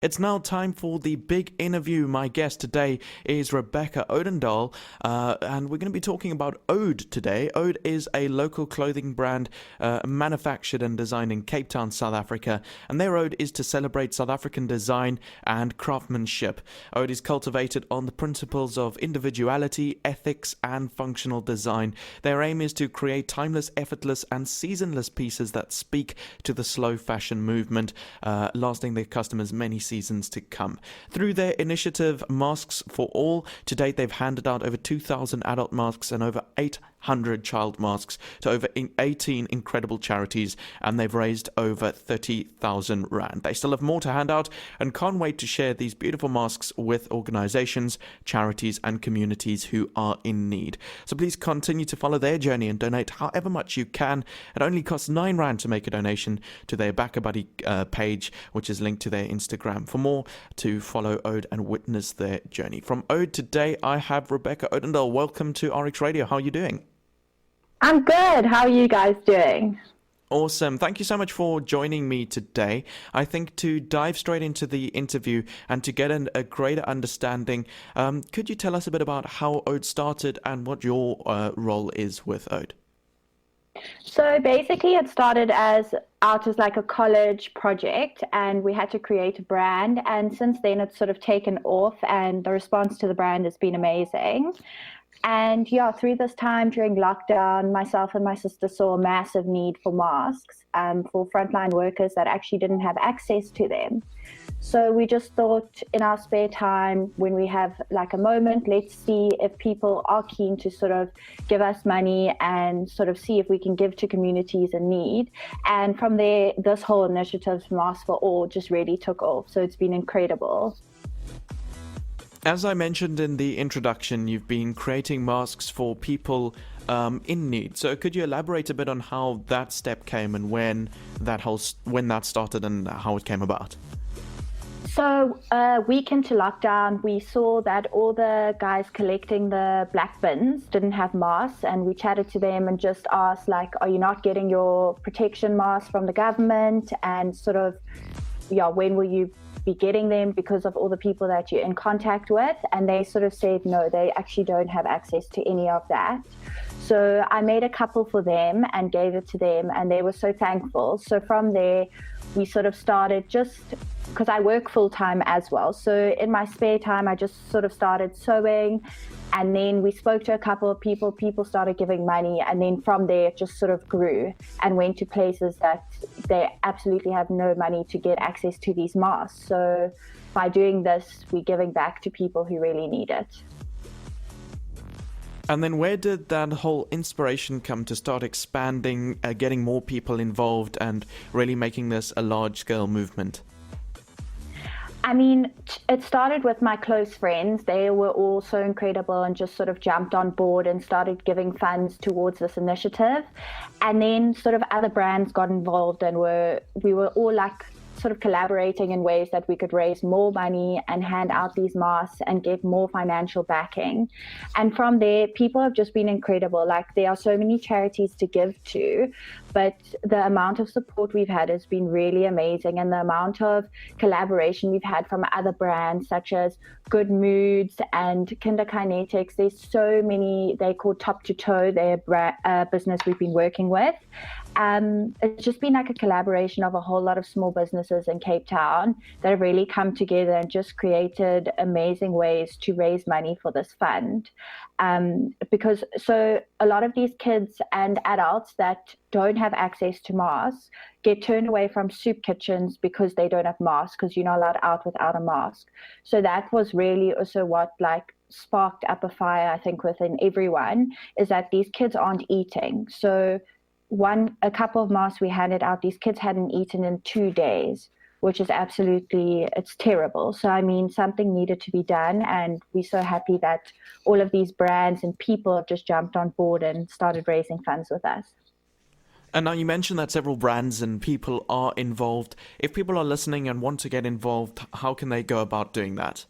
It's now time for the big interview. My guest today is Rebecca Odendaal, and we're going to be talking about Ode today. Ode is a local clothing brand manufactured and designed in Cape Town, South Africa, and their ode is to celebrate South African design and craftsmanship. Ode is cultivated on the principles of individuality, ethics, and functional design. Their aim is to create timeless, effortless, and seasonless pieces that speak to the slow fashion movement, lasting their customers many seasons to come. Through their initiative Masks for All, to date they've handed out over 2,000 adult masks and over 800 child masks to over 18 incredible charities, and they've raised over 30,000 rand. They still have more to hand out and can't wait to share these beautiful masks with organizations, charities, and communities who are in need. So please continue to follow their journey and donate however much you can. It only costs 9 rand to make a donation to their Back a Buddy page, which is linked to their Instagram. For more, to follow Ode and witness their journey. From Ode today, I have Rebecca Odendaal. Welcome to RX Radio. How are you doing? I'm good. How are you guys doing? Awesome. Thank you so much for joining me today. I think to dive straight into the interview and to get a greater understanding, could you tell us a bit about how Ode started and what your role is with Ode? So basically it started out as like a college project, and we had to create a brand, and since then it's sort of taken off and the response to the brand has been amazing. And yeah, through this time during lockdown, myself and my sister saw a massive need for masks for frontline workers that actually didn't have access to them. So we just thought in our spare time, when we have like a moment, let's see if people are keen to sort of give us money and sort of see if we can give to communities in need. And from there, this whole initiative, Masks for All, just really took off. So it's been incredible. As I mentioned in the introduction, you've been creating masks for people in need. So could you elaborate a bit on how that step came and when that started and how it came about? So a week into lockdown, we saw that all the guys collecting the black bins didn't have masks, and we chatted to them and just asked, like, are you not getting your protection masks from the government? And sort of, yeah, when will you be getting them because of all the people that you're in contact with? And they sort of said, no, they actually don't have access to any of that. So I made a couple for them and gave it to them, and they were so thankful. So from there, we sort of started, just because I work full time as well. So in my spare time, I just sort of started sewing, and then we spoke to a couple of people. People started giving money, and then from there, it just sort of grew and went to places that they absolutely have no money to get access to these masks. So by doing this, we're giving back to people who really need it. And then where did that whole inspiration come to start expanding, getting more people involved and really making this a large-scale movement? I mean, it started with my close friends. They were all so incredible and just sort of jumped on board and started giving funds towards this initiative. And then sort of other brands got involved, and we were all like sort of collaborating in ways that we could raise more money and hand out these masks and get more financial backing. And from there, people have just been incredible. Like, there are so many charities to give to, but the amount of support we've had has been really amazing, and the amount of collaboration we've had from other brands such as Good Moods and Kinderkinetics. There's so many. They call Top to Toe, their business we've been working with. It's just been like a collaboration of a whole lot of small businesses in Cape Town that have really come together and just created amazing ways to raise money for this fund. Because so a lot of these kids and adults that don't have access to masks get turned away from soup kitchens because they don't have masks, because you're not allowed out without a mask. So that was really also what like sparked up a fire, I think, within everyone, is that these kids aren't eating. So a couple of masks we handed out, these kids hadn't eaten in 2 days, which is it's terrible. So, I mean, something needed to be done, and we're so happy that all of these brands and people have just jumped on board and started raising funds with us. And now you mentioned that several brands and people are involved. If people are listening and want to get involved, how can they go about doing that?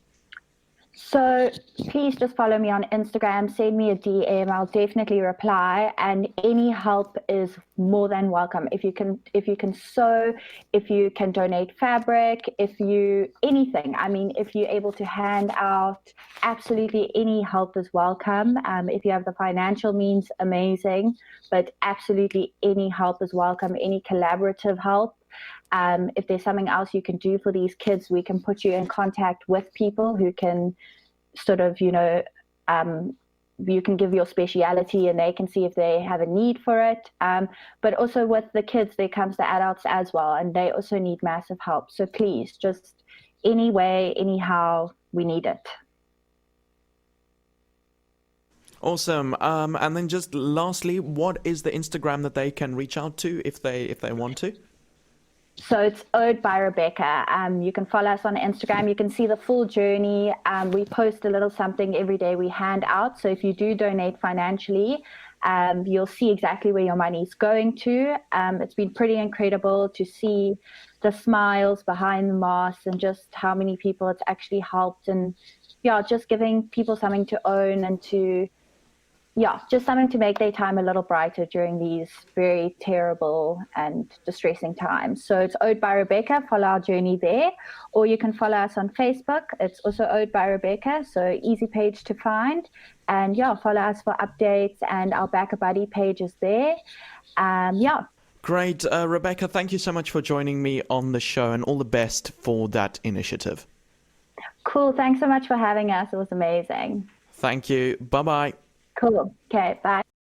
So please just follow me on Instagram, send me a DM. I'll definitely reply. And any help is more than welcome. If you can sew, if you can donate fabric, if you anything. I mean, if you're able to hand out, absolutely any help is welcome. If you have the financial means, amazing. But absolutely any help is welcome. Any collaborative help. If there's something else you can do for these kids, we can put you in contact with people who can sort of, you can give your speciality and they can see if they have a need for it. But also with the kids, there comes the adults as well, and they also need massive help. So please, just any way, anyhow, we need it. Awesome. And then just lastly, what is the Instagram that they can reach out to if they want to? So it's Ode by Rebecca. You can follow us on Instagram. You can see the full journey. We post a little something every day we hand out. So if you do donate financially, you'll see exactly where your money is going to. It's been pretty incredible to see the smiles behind the masks and just how many people it's actually helped. And yeah, just giving people something to own and to just something to make their time a little brighter during these very terrible and distressing times. So it's Ode by Rebecca. Follow our journey there. Or you can follow us on Facebook. It's also Ode by Rebecca. So easy page to find. And follow us for updates. And our Back a Buddy page is there. Great. Rebecca, thank you so much for joining me on the show, and all the best for that initiative. Cool. Thanks so much for having us. It was amazing. Thank you. Bye-bye. Cool. Okay. Bye.